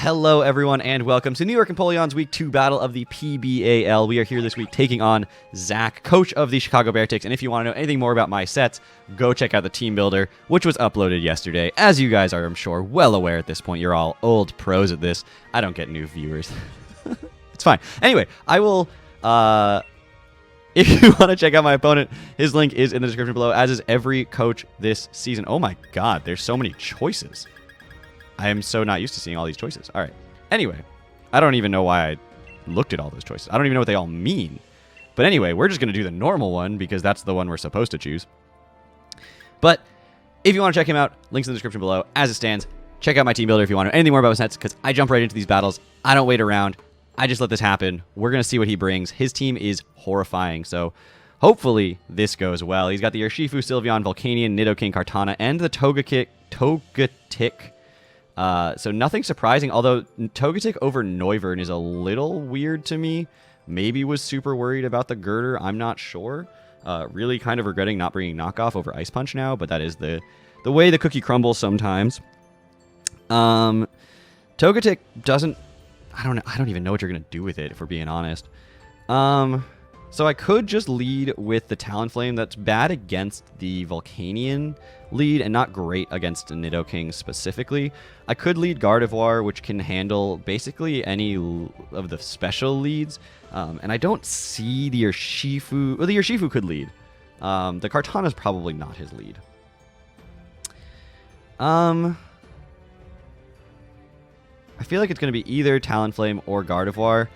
Hello, everyone, and welcome to New York Empoleon's Week 2 battle of the PBAL. We are here this week taking on Zach, coach of the Chicago Beartics, and if you want to know anything more about my sets, go check out the team builder, which was uploaded yesterday. As you guys are, I'm sure, well aware at this point. You're all old pros at this. I don't get new viewers. It's fine. Anyway, I will... If you want to check out my opponent, his link is in the description below, as is every coach this season. Oh my god, there's so many choices. I am so not used to seeing all these choices. All right. Anyway, I don't even know why I looked at all those choices. I don't even know what they all mean. But anyway, we're just going to do the normal one because that's the one we're supposed to choose. But if you want to check him out, links in the description below. As it stands, check out my team builder if you want to know anything more about my sets, because I jump right into these battles. I don't wait around. I just let this happen. We're going to see what he brings. His team is horrifying, so hopefully this goes well. He's got the Urshifu, Sylveon, Volcanion, Nidoking, Kartana, and the Togetic. So nothing surprising, although Togetic over Noivern is a little weird to me. Maybe was super worried about the Gurdurr. I'm not sure. Really kind of regretting not bringing Knockoff over Ice Punch now, but that is the way the cookie crumbles sometimes. Togetic doesn't... I don't even know what you're going to do with it, if we're being honest. So I could just lead with the Talonflame. That's bad against the Volcanion lead and not great against Nidoking specifically. I could lead Gardevoir, which can handle basically any of the special leads. And I don't see the Urshifu... Well, the Urshifu could lead. The Kartana is probably not his lead. I feel like it's going to be either Talonflame or Gardevoir.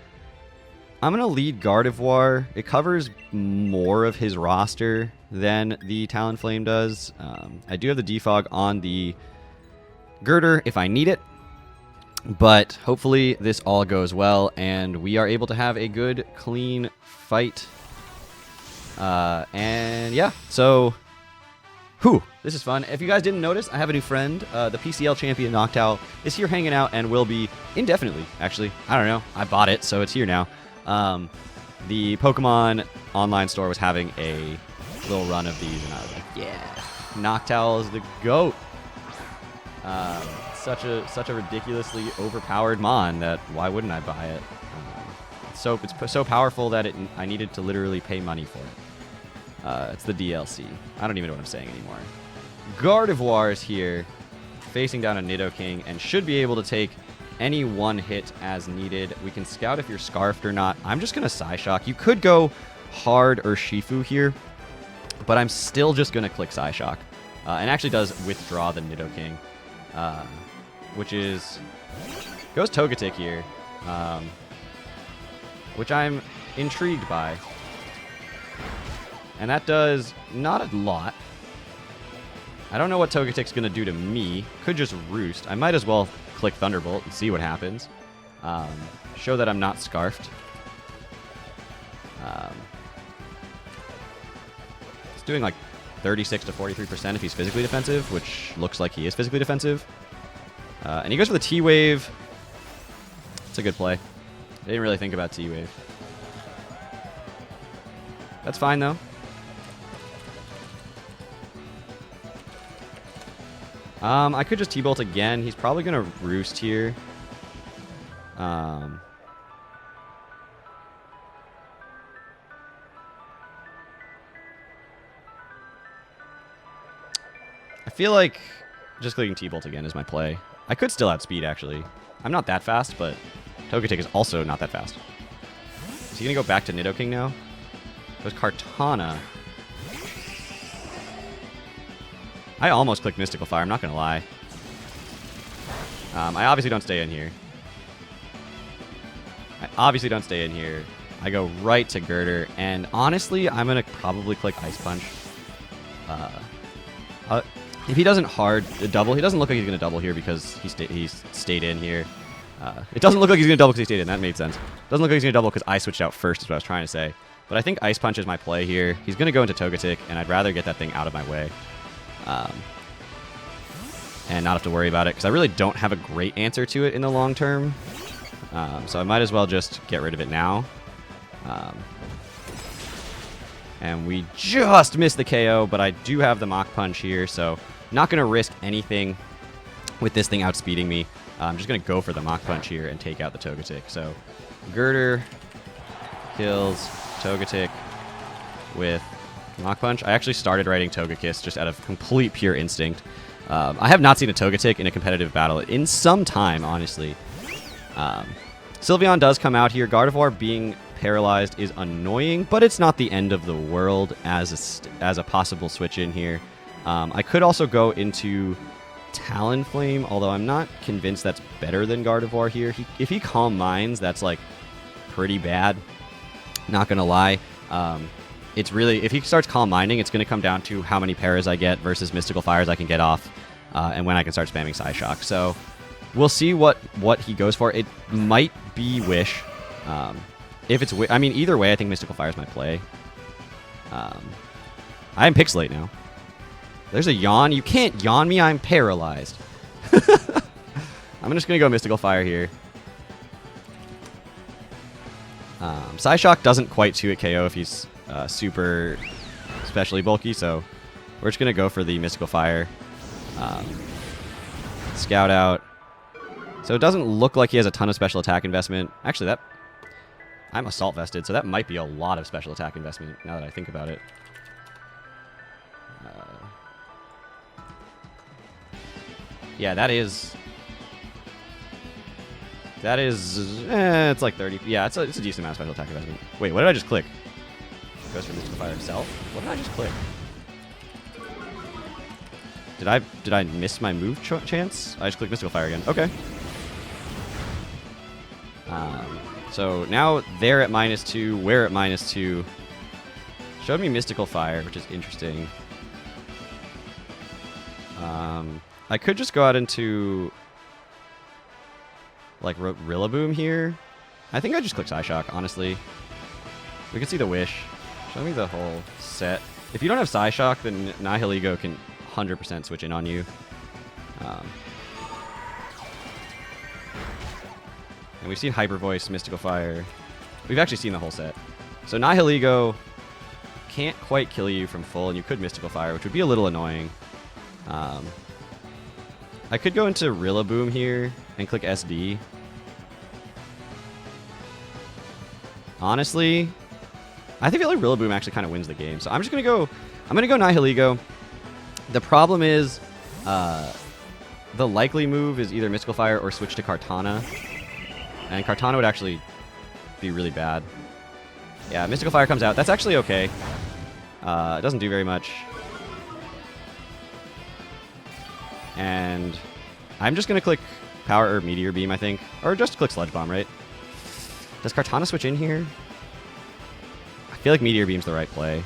I'm going to lead Gardevoir. It covers more of his roster than the Talonflame does. I do have the defog on the Gurdurr if I need it. But hopefully this all goes well and we are able to have a good, clean fight. And yeah, so... Whew, this is fun. If you guys didn't notice, I have a new friend. The PCL champion Noctowl is here hanging out and will be indefinitely, actually. I don't know. I bought it, so it's here now. The Pokemon online store was having a little run of these, and I was like, yeah, Noctowl is the GOAT. Such a ridiculously overpowered Mon that why wouldn't I buy it? It's so powerful that I needed to literally pay money for it. It's the DLC. I don't even know what I'm saying anymore. Gardevoir is here, facing down a Nidoking, and should be able to take any one hit as needed. We can scout if you're Scarfed or not. I'm just going to Psyshock. You could go hard Urshifu here, but I'm still just going to click Psyshock. And actually does withdraw the Nidoking, which is... Goes Togetic here, which I'm intrigued by. And that does not a lot. I don't know what Togetic's going to do to me. Could just Roost. I might as well click Thunderbolt and see what happens. Show that I'm not Scarfed. It's doing like 36 to 43% if he's physically defensive, which looks like he is physically defensive. And he goes for the T-Wave. It's a good play. I didn't really think about T-Wave. That's fine, though. I could just T-Bolt again. He's probably going to Roost here. I feel like just clicking T-Bolt again is my play. I could still outspeed, actually. I'm not that fast, but Togetic is also not that fast. Is he going to go back to Nidoking now? There's Kartana. I almost clicked Mystical Fire, I'm not going to lie. I obviously don't stay in here. I go right to Gurdurr, and honestly, I'm going to probably click Ice Punch. If he doesn't hard double, he doesn't look like he's going to double here because he stayed in here. It doesn't look like he's going to double because he stayed in. That made sense. Doesn't look like he's going to double because I switched out first is what I was trying to say. But I think Ice Punch is my play here. He's going to go into Togetic, and I'd rather get that thing out of my way. And not have to worry about it, because I really don't have a great answer to it in the long term. So I might as well just get rid of it now. And we just missed the KO, but I do have the Mach Punch here, so not going to risk anything with this thing outspeeding me. I'm just going to go for the Mach Punch here and take out the Togetic. So Gurdurr kills Togetic with Mach Punch. I actually started writing Togekiss just out of complete pure instinct. I have not seen a Togetic in a competitive battle in some time, honestly. Sylveon does come out here. Gardevoir being paralyzed is annoying, but it's not the end of the world as a possible switch in here. I could also go into Talonflame, although I'm not convinced that's better than Gardevoir here. If he Calm Minds, that's like pretty bad. Not gonna lie. It's really, if he starts Calm Minding, it's gonna come down to how many paras I get versus Mystical Fires I can get off, and when I can start spamming Psyshock. So we'll see what he goes for. It might be Wish. If it's, I mean, either way, I think Mystical Fires might play. I am Pixelate now. There's a yawn. You can't yawn me. I'm paralyzed. I'm just going to go Mystical Fire here. Psyshock doesn't quite 2-hit KO if he's super especially bulky, so we're just going to go for the Mystical Fire. Scout out. So it doesn't look like he has a ton of special attack investment. Actually, I'm Assault Vested, so that might be a lot of special attack investment now that I think about it. Yeah, that is, it's like 30. Yeah, it's a decent amount of special attack investment. Wait, what did I just click? Goes for Mystical Fire himself? What did I just click? Did I miss my move chance? I just clicked Mystical Fire again. Okay. So now they're at -2, we're at -2. Showed me Mystical Fire, which is interesting. I could just go out into like Rillaboom here. I think I just click Psyshock, honestly. We can see the Wish. Show me the whole set. If you don't have Psyshock, then Nihilego can 100% switch in on you. And we've seen Hyper Voice, Mystical Fire. We've actually seen the whole set. So Nihilego can't quite kill you from full, and you could Mystical Fire, which would be a little annoying. I could go into Rillaboom here and click SD. Honestly, I feel like Rillaboom actually kind of wins the game. So I'm gonna go Nihilego. The problem is, the likely move is either Mystical Fire or switch to Kartana. And Kartana would actually be really bad. Yeah, Mystical Fire comes out. That's actually okay. It doesn't do very much. And I'm just going to click Power or Meteor Beam, I think. Or just click Sludge Bomb, right? Does Kartana switch in here? I feel like Meteor Beam's the right play.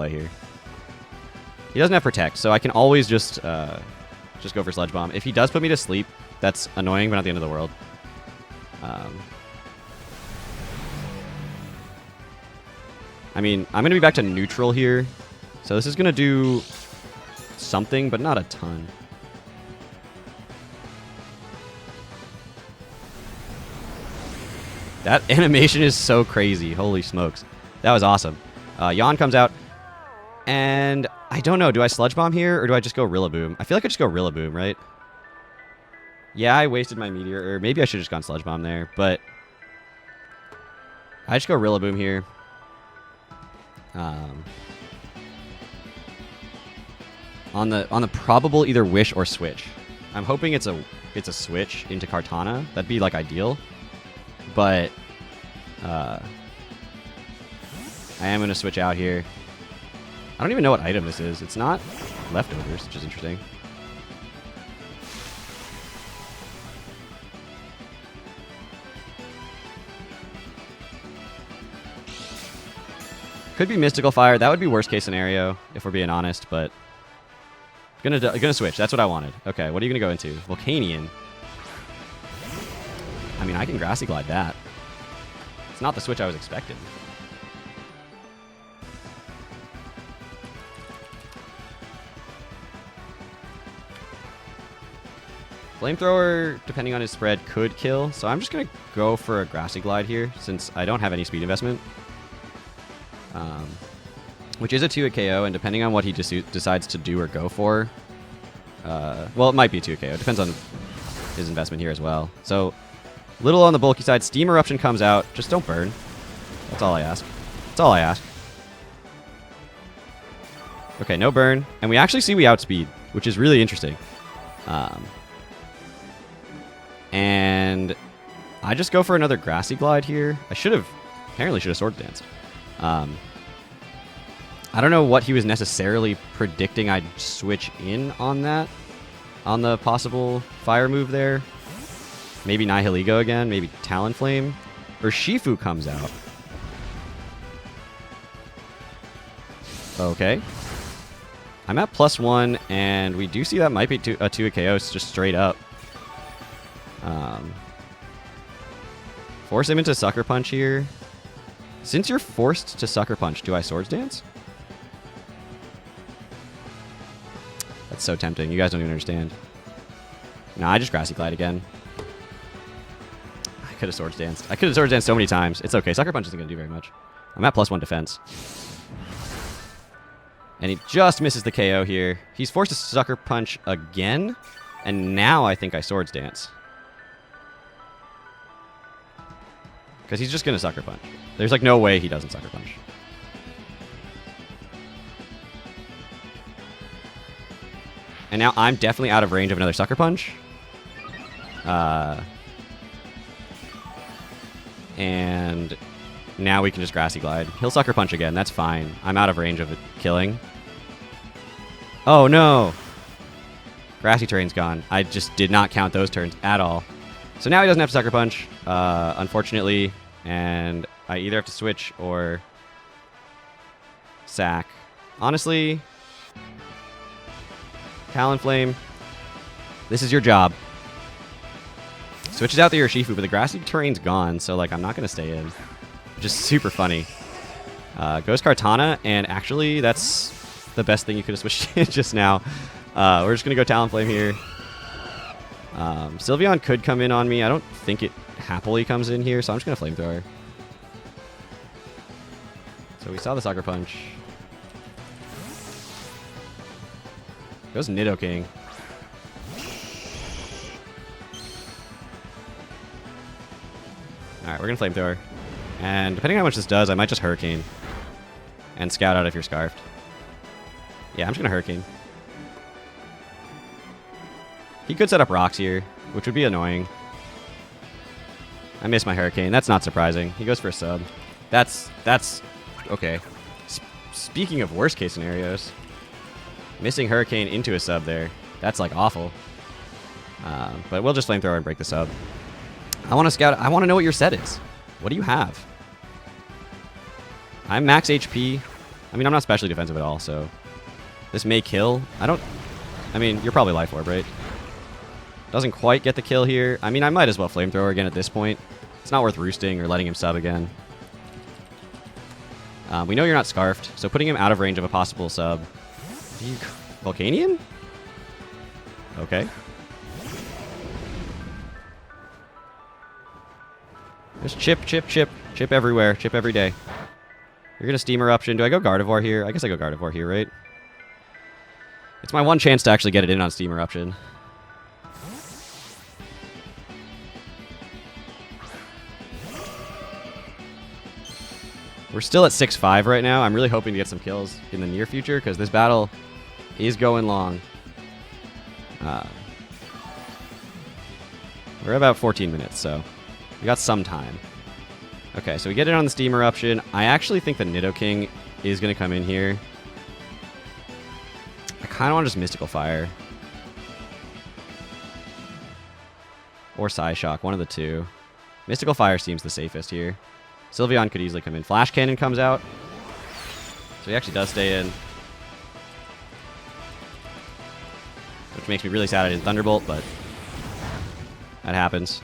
Here. He doesn't have Protect, so I can always just go for Sludge Bomb. If he does put me to sleep, that's annoying, but not the end of the world. I mean, I'm going to be back to neutral here. So this is going to do something, but not a ton. That animation is so crazy. Holy smokes. That was awesome. Yawn comes out. And I don't know. Do I Sludge Bomb here, or do I just go Rillaboom? I feel like I just go Rillaboom, right? Yeah, I wasted my Meteor. Or maybe I should have just gone Sludge Bomb there. But I just go Rillaboom here. On the probable either Wish or Switch. I'm hoping it's a switch into Kartana. That'd be like ideal. But I am going to switch out here. I don't even know what item this is. It's not Leftovers, which is interesting. Could be Mystical Fire. That would be worst case scenario, if we're being honest, but gonna switch. That's what I wanted. Okay, what are you gonna go into? Volcanion. I mean, I can Grassy Glide that. It's not the switch I was expecting. Flamethrower, depending on his spread, could kill, so I'm just gonna go for a Grassy Glide here, since I don't have any speed investment. Which is a 2-hit KO, and depending on what he decides to do or go for, Well, it might be 2 KO. It depends on his investment here as well. So, little on the bulky side. Steam Eruption comes out. Just don't burn. That's all I ask. That's all I ask. Okay, no burn. And we actually see we outspeed, which is really interesting. And I just go for another Grassy Glide here. Apparently should have Sword Danced. I don't know what he was necessarily predicting I'd switch in on that. On the possible fire move there. Maybe Nihilego again. Maybe Talonflame. Or Shifu comes out. Okay. I'm at +1, and we do see that might be a 2 KO just straight up. Force him into Sucker Punch here. Since you're forced to Sucker Punch, do I Swords Dance? That's so tempting. You guys don't even understand. No, I just Grassy Glide again. I could have Swords Danced. I could have Swords Danced so many times. It's okay. Sucker Punch isn't going to do very much. I'm at +1 defense. And he just misses the KO here. He's forced to Sucker Punch again. And now I think I Swords Dance. Because he's just going to Sucker Punch. There's like no way he doesn't Sucker Punch. And now I'm definitely out of range of another Sucker Punch. And now we can just Grassy Glide. He'll Sucker Punch again. That's fine. I'm out of range of it killing. Oh, no. Grassy Terrain's gone. I just did not count those turns at all. So now he doesn't have to Sucker Punch, unfortunately. And I either have to switch or sack. Honestly, Talonflame, this is your job. Switches out the Urshifu, but the Grassy Terrain's gone, so like I'm not going to stay in. Just super funny. Goes Kartana, and actually that's the best thing you could have switched in just now. We're just going to go Talonflame here. Sylveon could come in on me. I don't think it happily comes in here, so I'm just going to Flamethrower. So we saw the Sucker Punch. Goes Nidoking. Alright, we're going to Flamethrower. And depending on how much this does, I might just Hurricane. And Scout out if you're Scarfed. Yeah, I'm just going to Hurricane. He could set up rocks here, which would be annoying. I missed my Hurricane. That's not surprising. He goes for a sub. That's okay. Speaking of worst case scenarios, missing Hurricane into a sub there. That's like awful. But we'll just Flamethrower and break the sub. I want to scout. I want to know what your set is. What do you have? I'm max HP. I mean, I'm not specially defensive at all, so this may kill. I mean, you're probably Life Orb, right? Doesn't quite get the kill here. I mean, I might as well Flamethrower again at this point. It's not worth roosting or letting him sub again. We know you're not Scarfed, so putting him out of range of a possible sub. Volcanion? Okay. Just chip, chip, chip. Chip everywhere. Chip every day. You're going to Steam Eruption. Do I go Gardevoir here? I guess I go Gardevoir here, right? It's my one chance to actually get it in on Steam Eruption. We're still at 6-5 right now. I'm really hoping to get some kills in the near future because this battle is going long. We're about 14 minutes, so we got some time. Okay, so we get it on the Steam Eruption. I actually think the Nidoking is going to come in here. I kind of want to just Mystical Fire. Or Psyshock, one of the two. Mystical Fire seems the safest here. Sylveon could easily come in. Flash Cannon comes out. So he actually does stay in. Which makes me really sad I didn't Thunderbolt, but that happens.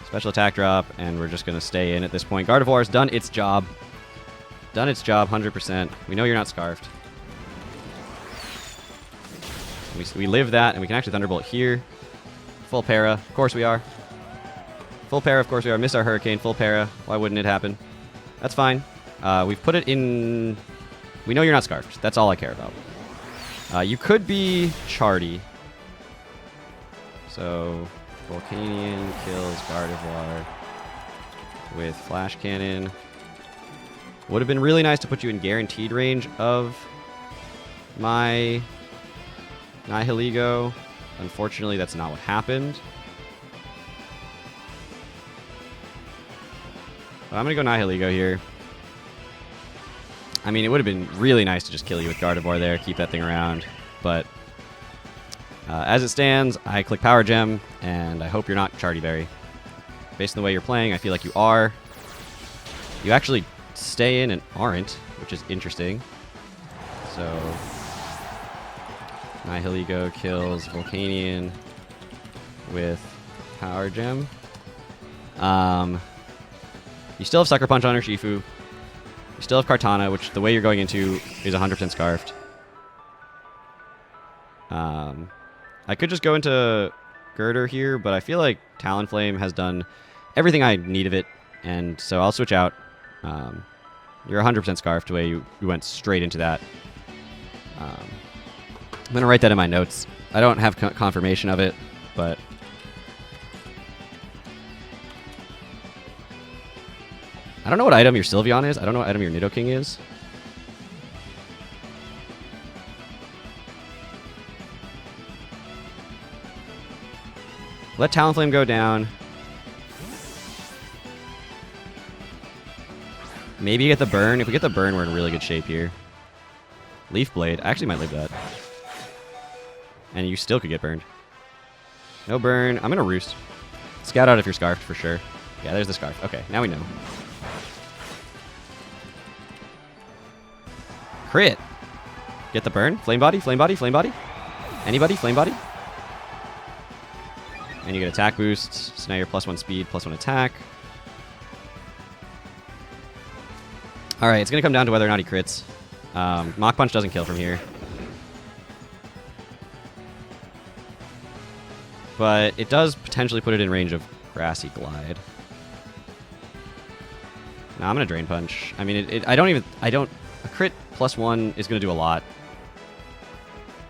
Special attack drop, and we're just going to stay in at this point. Gardevoir's done its job. Done its job 100%. We know you're not Scarfed. We live that, and we can actually Thunderbolt here. Full para. Of course we are. Full para, of course we are. Miss our Hurricane. Full para. Why wouldn't it happen? That's fine. We've put it in... We know you're not Scarfed. That's all I care about. You could be Chardy. So, Volcanion kills Gardevoir with Flash Cannon. Would have been really nice to put you in guaranteed range of my Nihilego. Unfortunately, that's not what happened. But I'm going to go Nihilego here. I mean, it would have been really nice to just kill you with Gardevoir there, keep that thing around. But as it stands, I click Power Gem, and I hope you're not Chardyberry. Based on the way you're playing, I feel like you are. You actually stay in and aren't, which is interesting. So, Nihilego kills Volcanion with Power Gem. You still have Sucker Punch on Urshifu. You still have Kartana, which the way you're going into is 100% Scarfed. I could just go into Gurdurr here, but I feel like Talonflame has done everything I need of it, and so I'll switch out. You're 100% Scarfed the way you went straight into that. I'm going to write that in my notes. I don't have confirmation of it, but... I don't know what item your Sylveon is. I don't know what item your Nidoking is. Let Talonflame go down. Maybe get the burn. If we get the burn, we're in really good shape here. Leaf Blade. I actually might leave that. And you still could get burned. No burn. I'm going to Roost. Scout out if you're Scarfed for sure. Yeah, there's the Scarf. Okay, now we know. Crit. Get the burn. Flame Body, Flame Body, Flame Body. Anybody? Flame Body. And you get attack boost. So now you're +1 speed, +1 attack. Alright, it's going to come down to whether or not he crits. Mach Punch doesn't kill from here. But it does potentially put it in range of Grassy Glide. Now I'm going to Drain Punch. I mean, I don't... A crit +1 is going to do a lot.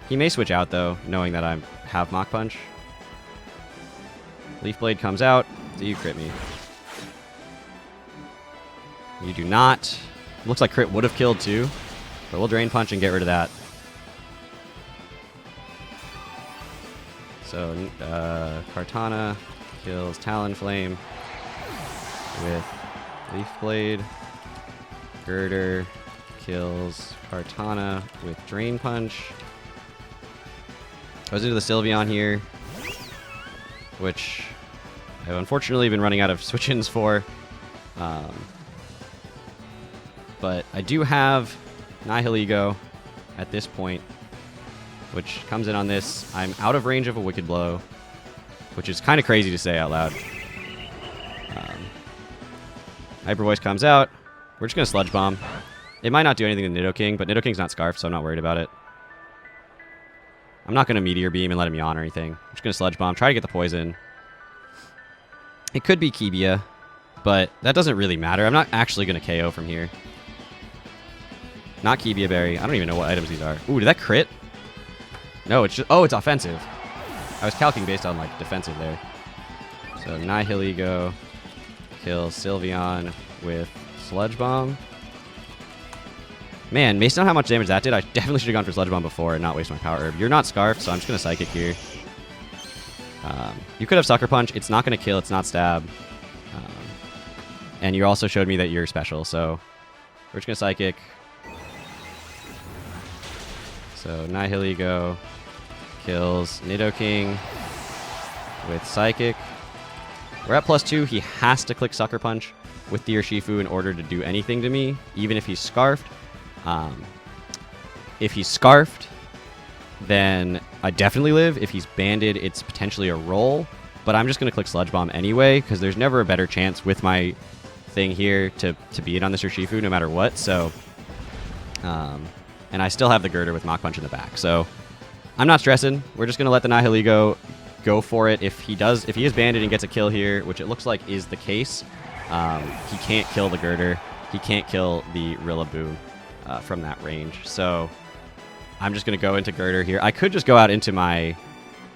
He may switch out, though, knowing that I have Mach Punch. Leaf Blade comes out. Do you crit me? You do not. Looks like crit would have killed, too. But we'll Drain Punch and get rid of that. So, Kartana kills Talonflame with Leaf Blade. Gurdurr kills Kartana with Drain Punch. Goes into the Sylveon here, which I've unfortunately been running out of switch-ins for. But I do have Nihilego at this point, which comes in on this. I'm out of range of a Wicked Blow, which is kind of crazy to say out loud. Hyper Voice comes out. We're just going to Sludge Bomb. It might not do anything to Nidoking, but Nidoking's not Scarfed, so I'm not worried about it. I'm not going to Meteor Beam and let him yawn or anything. I'm just going to Sludge Bomb, try to get the poison. It could be Kibia, but that doesn't really matter. I'm not actually going to KO from here. Not Kibia Berry. I don't even know what items these are. Ooh, did that crit? No, it's just... Oh, it's offensive. I was calcing based on, like, defensive there. So, Nihilego kills Sylveon with Sludge Bomb. Man, based on how much damage that did, I definitely should have gone for Sludge Bomb before and not waste my Power Herb. You're not Scarfed, so I'm just going to Psychic here. You could have Sucker Punch. It's not going to kill. It's not Stab. And you also showed me that you're special, so we're just going to Psychic. So Nihilego kills Nidoking with Psychic. We're at +2. He has to click Sucker Punch with the Urshifu in order to do anything to me, even if he's Scarfed. If he's Scarfed, then I definitely live. If he's Banded, it's potentially a roll. But I'm just going to click Sludge Bomb anyway, because there's never a better chance with my thing here to beat on this Urshifu no matter what. So, and I still have the Gurdurr with Mach Punch in the back. So I'm not stressing. We're just going to let the Nihilego go for it. If he is Banded and gets a kill here, which it looks like is the case, he can't kill the Gurdurr. He can't kill the Rillaboom from that range. So I'm just going to go into Gurdurr here. I could just go out into my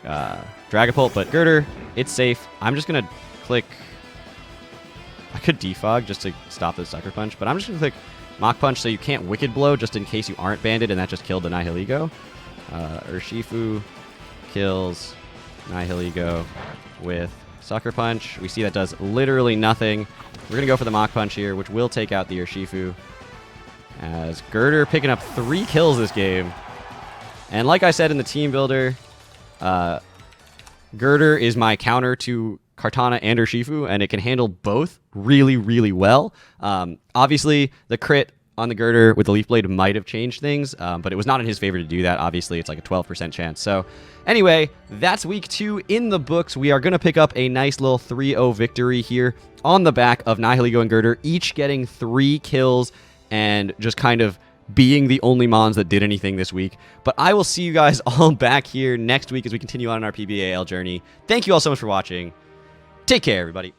Dragapult, but Gurdurr, it's safe. I'm just going to click... I could defog just to stop the Sucker Punch, but I'm just going to click Mach Punch so you can't Wicked Blow just in case you aren't banded, and that just killed the Nihilego. Urshifu kills Nihilego with Sucker Punch. We see that does literally nothing. We're going to go for the Mach Punch here, which will take out the Urshifu. As Gurdurr picking up 3 kills this game. And like I said in the team builder, Gurdurr is my counter to Kartana and Urshifu, and it can handle both really, really well. Obviously, the crit on the Gurdurr with the Leaf Blade might have changed things, but it was not in his favor to do that. Obviously, it's like a 12% chance. So anyway, that's week 2 in the books. We are going to pick up a nice little 3-0 victory here on the back of Nihilego and Gurdurr, each getting 3 kills and just kind of being the only Mons that did anything this week. But I will see you guys all back here next week as we continue on our PBAL journey. Thank you all so much for watching. Take care, everybody.